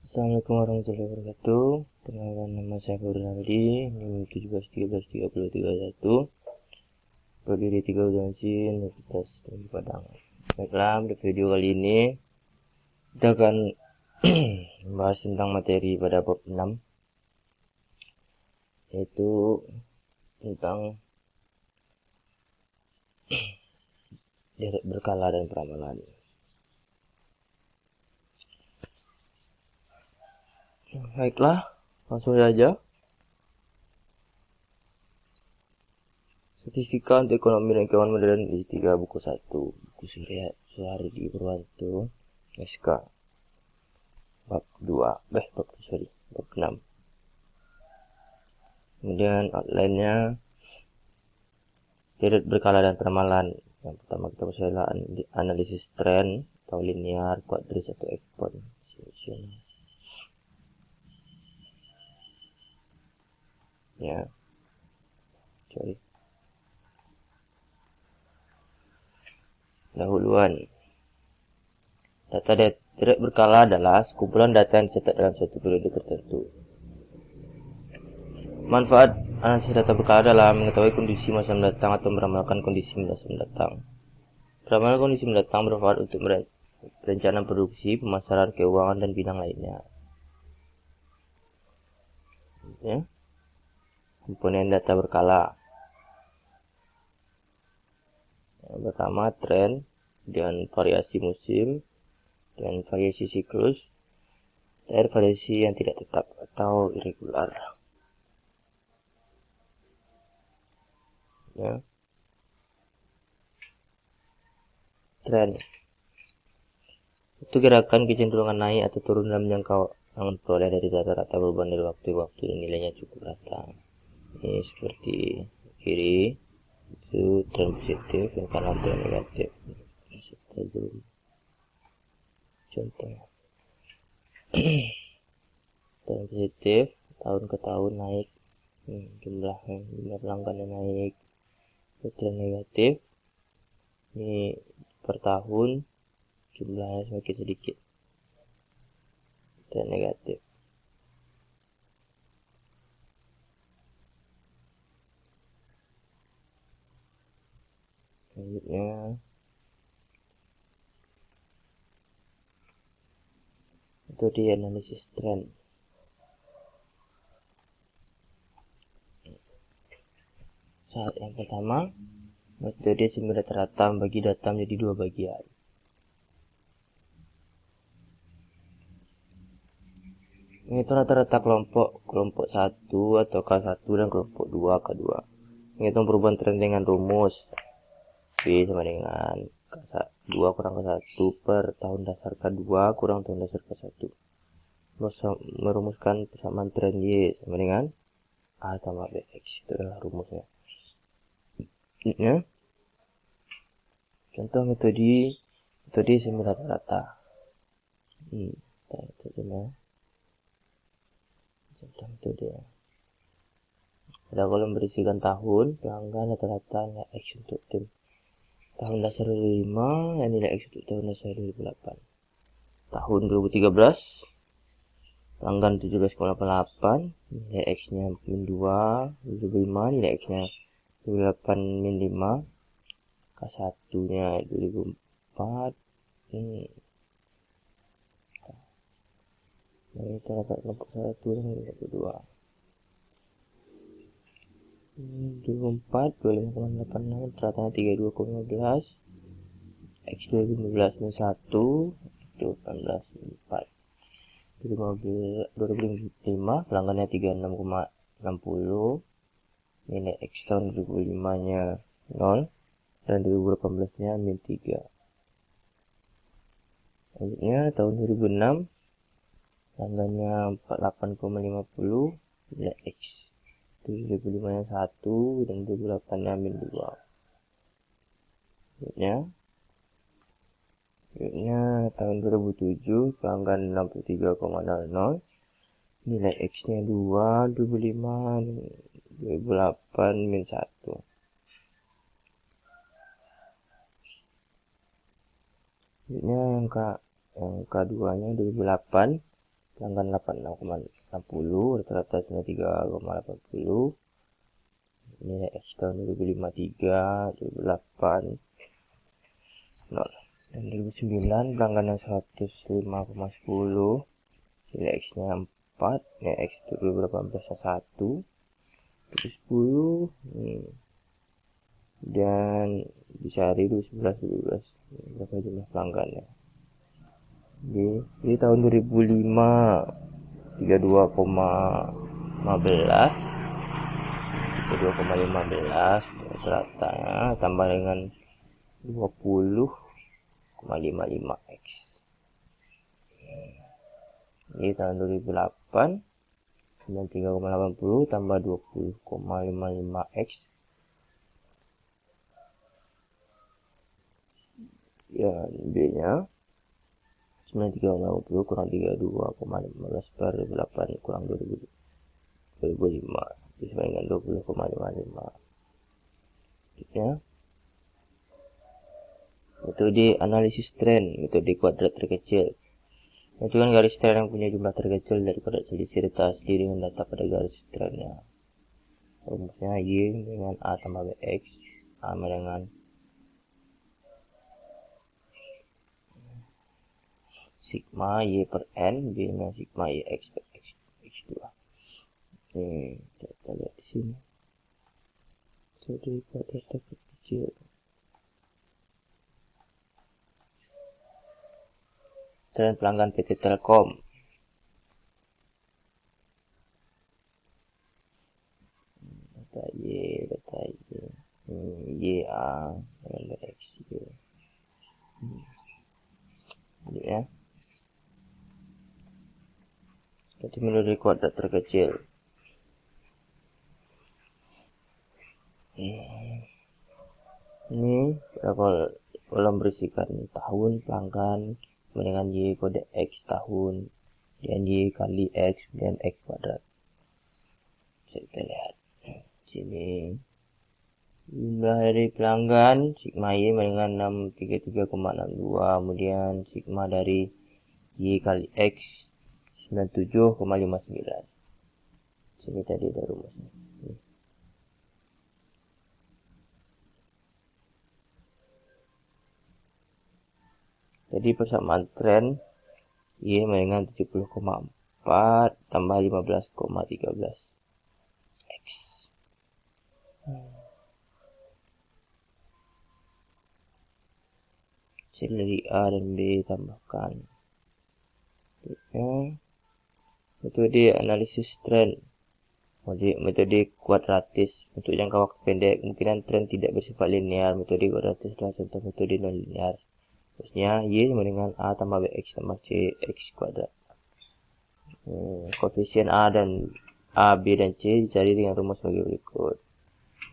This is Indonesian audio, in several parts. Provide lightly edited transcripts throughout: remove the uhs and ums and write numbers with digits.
Assalamualaikum warahmatullahi wabarakatuh. Perkenalkan, nama saya Faudul Hamdi, NIM 17133031, berdiri 3 Udansi, Universitas Negeri Padang. Baiklah, di video kali ini kita akan membahas tentang materi pada bab 6, yaitu tentang deret berkala dan peramalan. Baiklah, langsung saja. Statistika untuk Ekonomi dan Keuangan Modern di 3 buku 1, buku Suhardi Purwanto, SK, bab 6. Kemudian outline-nya deret berkala dan peramalan. Yang pertama kita bahas analisis tren atau linear, kuadris atau eksponensial. Ya. Dahuluan. Data deret berkala adalah sekumpulan data yang dicetak dalam suatu periode tertentu. Manfaat analisis data berkala adalah mengetahui kondisi masa mendatang atau meramalkan kondisi masa mendatang. Peramalan kondisi mendatang bermanfaat untuk perencanaan produksi, pemasaran, keuangan, dan bidang lainnya. Ya. Komponen data berkala. Yang pertama tren, dan variasi musim, dan variasi siklus, dan variasi yang tidak tetap atau irregular. Ya. Tren itu gerakan kecenderungan naik atau turun dalam jangka yang diperoleh dari rata-rata perubahan dari waktu ke waktu dan nilainya cukup rata. Ini seperti kiri itu tren positif, yang kanan tren negatif. Contoh tren positif, tahun ke tahun naik, jumlah pelanggannya naik. Tren negatif, ini per tahun jumlahnya semakin sedikit. Tren negatif. Selanjutnya metode analisis tren. Saat yang pertama, metode sumber rata-rata membagi data menjadi 2 bagian. Menghitung rata-rata kelompok 1 atau K1 dan kelompok 2 K2. Menghitung perubahan tren dengan rumus B sama dengan K2 kurang K1 per tahun dasar K2 kurang tahun dasar K1. Merumuskan persamaan tren Y sama dengan A tambah BX. Itu adalah rumusnya. Ya. Contoh metode sumber rata-rata. Contoh metode. Pada kolom berisikan tahun, pelanggan rata-rata nilai X untuk tim tahun dasar 2005 dan nilai X untuk tahun dasar 2008. Tahun 2013, pelanggan 17,88, nilai X-nya min 2, 2005 nilai X-nya 2008 min 5, K1-nya 2004. Ini rata kelompok 1 dan kelompok 2. 2004 25,86, ratanya 32,15, X 2015 min 1 itu 18,4. 2005 pelanggannya 36,60, nilai X tahun 2005 nya 0 dan 2018 nya min 3. Selanjutnya tahun 2006 pelanggannya 48,50, nilai X 2005 nya 1 dan 2008 nya min 2. Selanjutnya tahun 2007 pelanggan 63,00, nilai X nya 2, 2005 dan 2008 min 1. Selanjutnya yang K2 nya 2008 pelanggan 86,60, rata-rata 93,80. Nilai X tahun 2053, 2008, 0. Dan 2009 pelanggan yang 105,10, nilai X nya 4, nilai X 2018 nya 1, 2010, dan bisa hari 2011, 2012, berapa jumlah pelanggannya. Di tahun 2005 32,15, 32,15 rata-ratanya, tambah dengan 20,55 X. Di tahun 2008 93,80 tambah 20,55 X, ya B nya 93,80 kurang 32,15 per 8 kurang 2005, bisa dengan 20,55. Ya. Metode analisis tren, metode kuadrat terkecil. Menentukan garis tren yang punya jumlah terkecil dari kuadrat selisih data asli dengan data pada garis trennya. Rumusnya Y dengan A tambah BX, A dengan sigma Y per N, B dengan sigma Y X per X2. Kita lihat di sini. Jadi kuadrat terkecil. Tren pelanggan PT Telkom. Data Y, YA dengan X Y. Jadi ya. Jadi menurut kuadrat terkecil. Ini kolom berisikan tahun pelanggan, kemudian Y kode X tahun, dan Y kali X, dan X kuadrat. Bisa kita lihat sini jumlah dari pelanggan sigma Y dengan 633,62, kemudian sigma dari Y kali X 97,59. Sini tadi ada rumusnya. Jadi persamaan tren Y dengan 70,4 tambah 15,13 X. Hasil dari A dan B tambahkan. Metode analisis tren. Metode kuadratis. Untuk jangka waktu pendek, kemungkinan tren tidak bersifat linear. Metode kuadratis adalah contoh metode non-linear. Terusnya Y sama dengan A tambah BX tambah C X kuadrat. Koefisien A, B, dan C dicari dengan rumus sebagai berikut.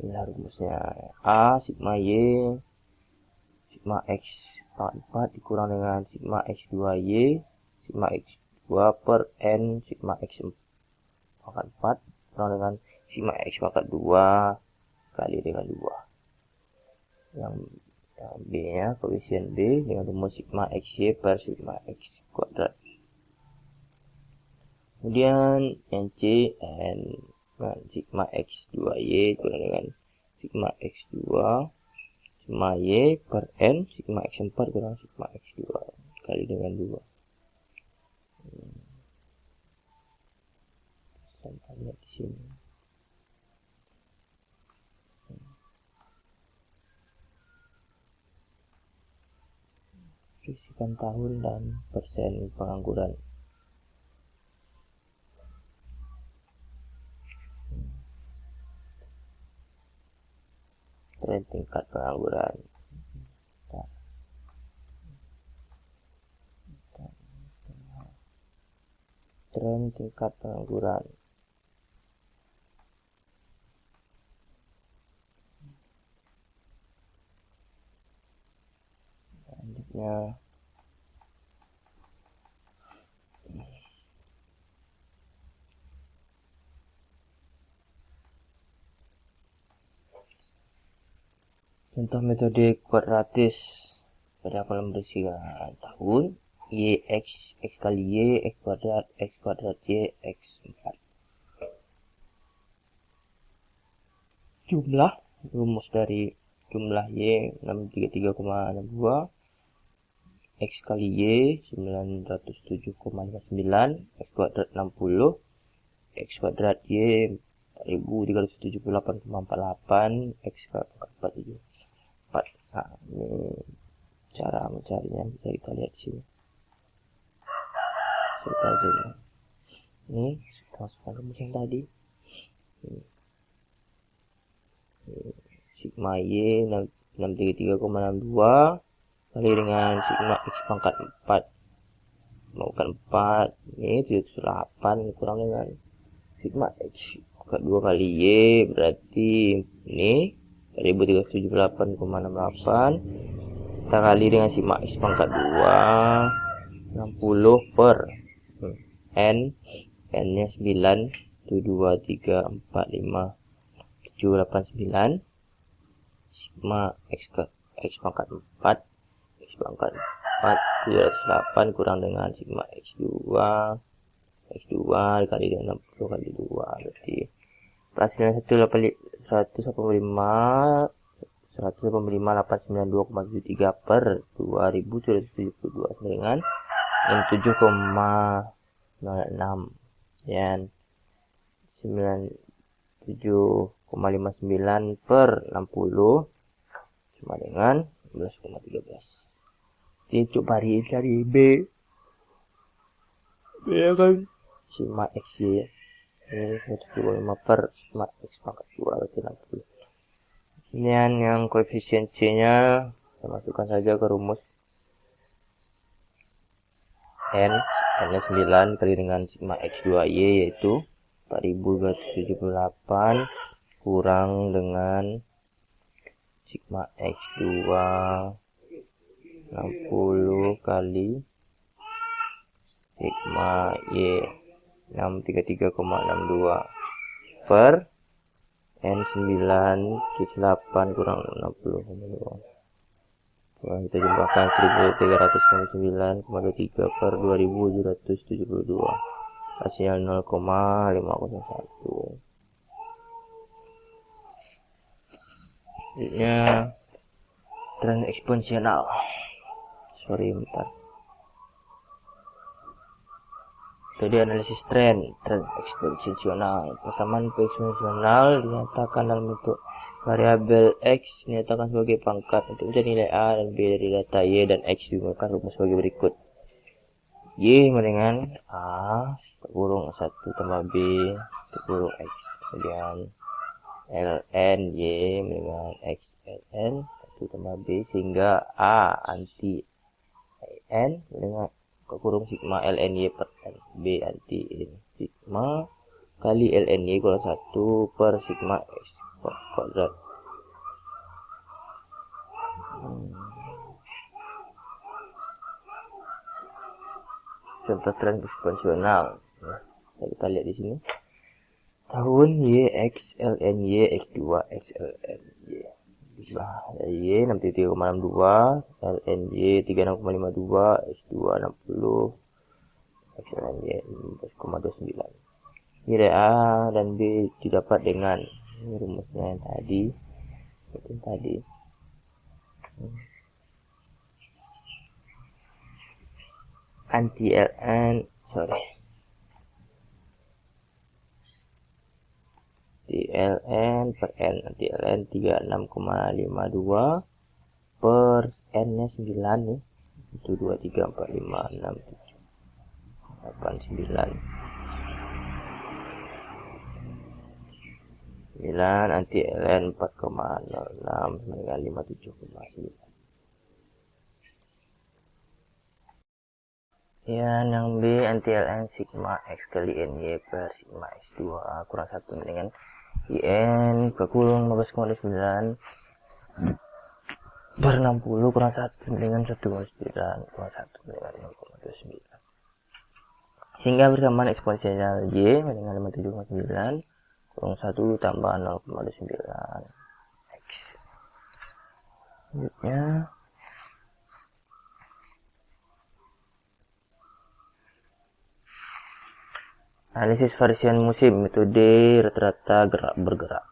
Inilah rumusnya. A sigma Y sigma X 4 dikurang dengan sigma X2Y sigma X2 per N sigma X pangkat 4 kurang dengan sigma X pangkat 2 kali dengan 2. Yang B nya koefisien B dengan rumus sigma XY per sigma X kuadrat. Kemudian yang C N sigma X2Y kurang dengan sigma X2 sigma Y per N sigma X4 kurang sigma X2 kali dengan 2. Kita lihat di sini. Berisikan tahun dan persen pengangguran. Tren tingkat pengangguran. Tren tingkat pengangguran. Selanjutnya contoh metode kuadratis pada kolom berisikan tahun, Y X kali Y, X kuadrat Y, X 4. Jumlah, rumus dari jumlah Y 633,62, X kali Y 907,59, X kuadrat 60, X kuadrat Y 4378,48, X kuadrat 4. Nah, ini cara mencarinya, bisa kita lihat di sini. Kita zoom. Ini kita masukkan rumus yang tadi. Sigma Y 633,62 kali dengan sigma X pangkat 4 maukan 4, ini 78 kurang dengan sigma X pangkat 2 kali Y, berarti ini 1378,68 kita kali dengan sigma X pangkat 2 60 per N nya 9 1, 2, 3, 4, 5, 7, 8, 9 sigma X pangkat 4 X pangkat 4 708 kurang dengan sigma X2 dikali dengan 60 kali 2, berarti hasilnya 185,892,73 per 2772 dengan 7,06 dan 97,59 per 60 sama dengan 11,13. Jadi coba cari B ya kan, sigma X Y ini 175 per sigma X pangkat 2 berarti 60. Kemudian yang koefisien C nya kita masukkan saja ke rumus N nya 9 kali dengan sigma X2Y yaitu 4278 kurang dengan sigma X2 60 kali sigma Y 633,62 per N978 kurang 60. Nah, kita jumlahkan 1309,23 per 2772. Hasilnya 0,501. Selanjutnya tren eksponensial. Sorry, bentar. Jadi analisis tren eksponensial. Persamaan eksponensial dinyatakan dalam bentuk variabel X dinyatakan sebagai pangkat untuk mencari nilai A dan B dari data Y dan X digunakan rumus sebagai berikut. Y sama dengan A kurung 1 tambah B kurung X, kemudian ln Y dengan X ln 1 tambah B sehingga A anti N dengan kurung sigma ln Y per N, B anti N, sigma kali ln Y kurang 1 per sigma X kuadrat. Contoh tren eksponensial. Kita lihat di sini. Tahun Y X ln Y X2 X ln Y. Dari Y 63,62, ln Y 36,52, X2 60, X ln Y 14,29. Nilai A dan B didapat dengan rumusnya yang tadi. Anti ln, ln per N, anti ln 36,52 per N nya 9 nih, 1, 2, 3, 4, 5, 6, 7, 8, 9 anti ln 4,06 dengan 57,9. Ya, yang B anti ln sigma X kali NY per sigma X2 kurang 1 dengan IN kekurung 15,9 per 60 kurang 1 dengan 1,9 kurang 1 dengan 0,29. Sehingga bersamaan eksponensial Y dengan 57,9 kurang 1 tambah 0,29 X. Selanjutnya Analisis varian musim, metode rata-rata gerak bergerak.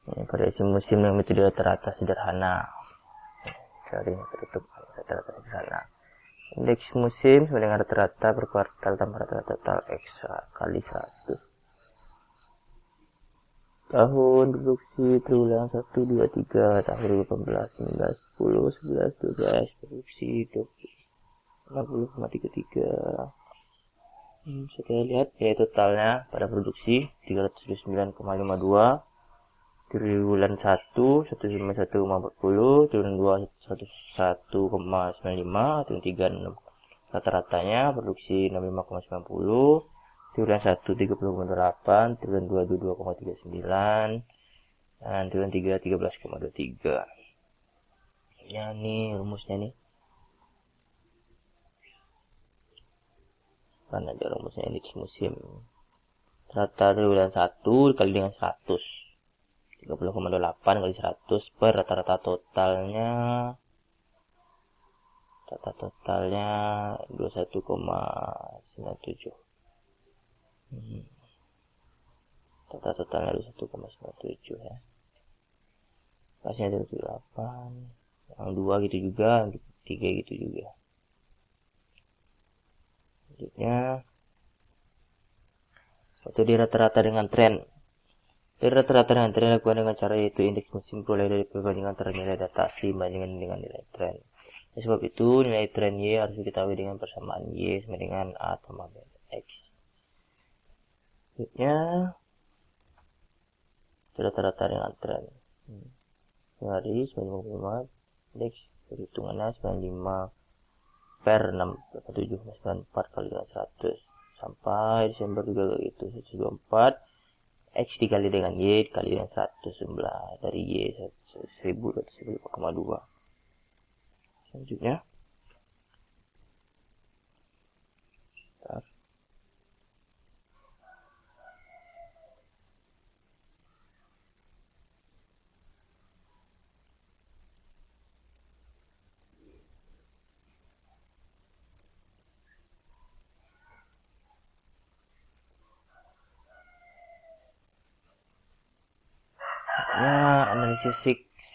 Ini variasi musim dengan metode rata-rata sederhana. Cari tertutup rata-rata sederhana. Indeks musim sama dengan rata-rata per kuartal tambah rata-rata total X kali 100. Tahun produksi triwulan 1, 2, 3, tahun 18, 19, 10, 11, 12, produksi 60,33. Saya lihat ya totalnya pada produksi 329,52, triwulan 1 151,40, triwulan 2 101,95, triwulan 3 rata-ratanya produksi 65,90, triwulan 1 30,8, triwulan 2 22,39, dan triwulan 3 13,23. Ya nih rumusnya nih. Kan ada rumusnya indeks musim. Rata triwulan 1 dikali dengan 100. 30,28 kali 100 per rata-rata totalnya 21,97. Rata totalnya 21,97 ya. Pasnya 28, yang 2 gitu juga, yang 3 gitu juga. Selanjutnya waktu di rata-rata dengan tren. Dari rata-rata dengan tren dilakukan dengan cara yaitu indeks musim mulai dari perbandingan antara nilai data asli bandingkan dengan nilai tren. Oleh sebab itu nilai tren Y harus diketahui dengan persamaan Y sama dengan A tambah B X. Selanjutnya rata-rata dengan tren. Hari 95, indeks perhitungannya 95 per 6,794 kali dengan 100 sampai Desember juga gitu 124. X dikali dengan Y dikali dengan 100 jumlah dari Y 1000,2. Selanjutnya analisis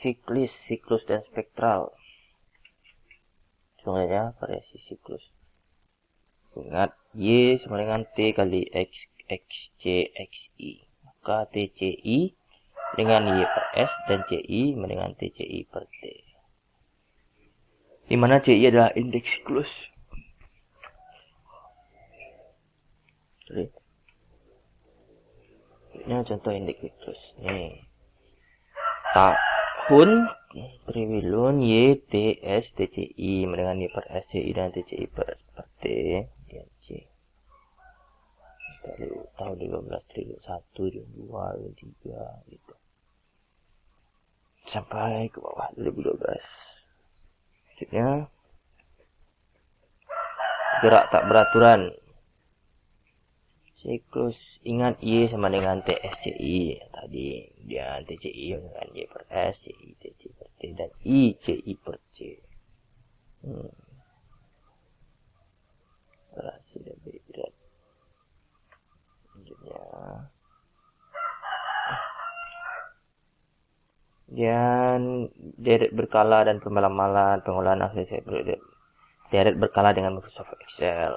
siklus dan spektral. Contohnya variasi siklus. Ingat Y sama dengan T kali X XC XI. Maka TCI dengan Y per S dan CI dengan TCI per T. Di mana CI adalah indeks siklus. Ini contoh indeks siklus. Nih. Tahun triwulan Y T S TCI dengan Y per S CI dan TCI per T dan C. Tahun 15 triwulan 1 triwulan 2 triwulan 3 gitu. Sampai ke bawah 2012. Selanjutnya gerak tak beraturan. Siklus ingat Y sama dengan TSCI tadi, dia TCI dengan Y per S, CI TCI per T dan I CI per C. Relasi lebih berat. Selanjutnya dan deret berkala dan pemalan pengolahan akses deret berkala dengan Microsoft Excel.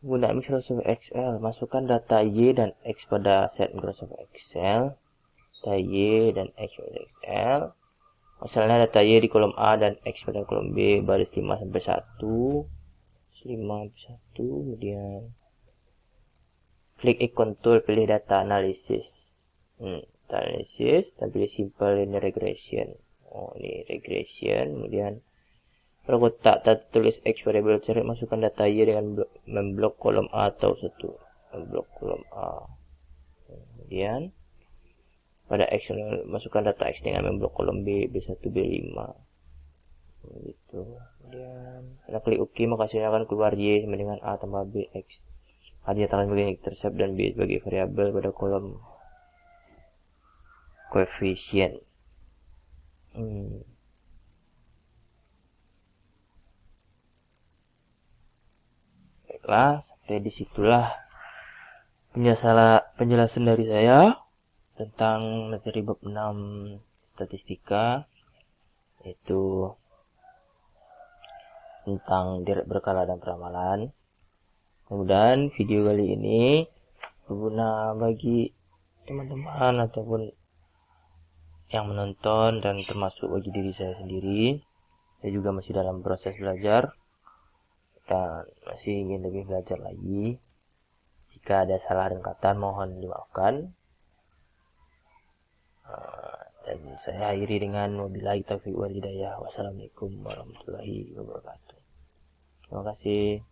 Penggunaan Microsoft Excel, masukkan data Y dan X pada set Microsoft Excel. Data Y dan X pada Excel. Misalnya data Y di kolom A dan X pada kolom B, baris 5 sampai 1. 5 sampai 1, kemudian klik ikon tool, pilih data analisis. Analisis, dan pilih simple linear regression. Ini regression, kemudian pada kotak tulis X variable cari masukkan data Y dengan memblok kolom A atau 1. Memblok kolom A. Kemudian pada X masukkan data X dengan memblok kolom B, B1, B5. Gitu. Kemudian pada klik OK, maka hasilnya akan keluar Y sama dengan A tambah B X. A dinyatakan sebagai intercept dan B sebagai variabel pada kolom koefisien. Baiklah, sampai disitulah penjelasan dari saya tentang materi bab 6 statistika, yaitu tentang direct berkala dan peramalan. Kemudian video kali ini berguna bagi teman-teman ataupun yang menonton dan termasuk bagi diri saya sendiri. Saya juga masih dalam proses belajar dan masih ingin lebih belajar lagi. Jika ada salah dan kata mohon dimaafkan. Dan saya akhiri dengan wabillahi taufiq wal hidayah. Wassalamualaikum warahmatullahi wabarakatuh. Terima kasih.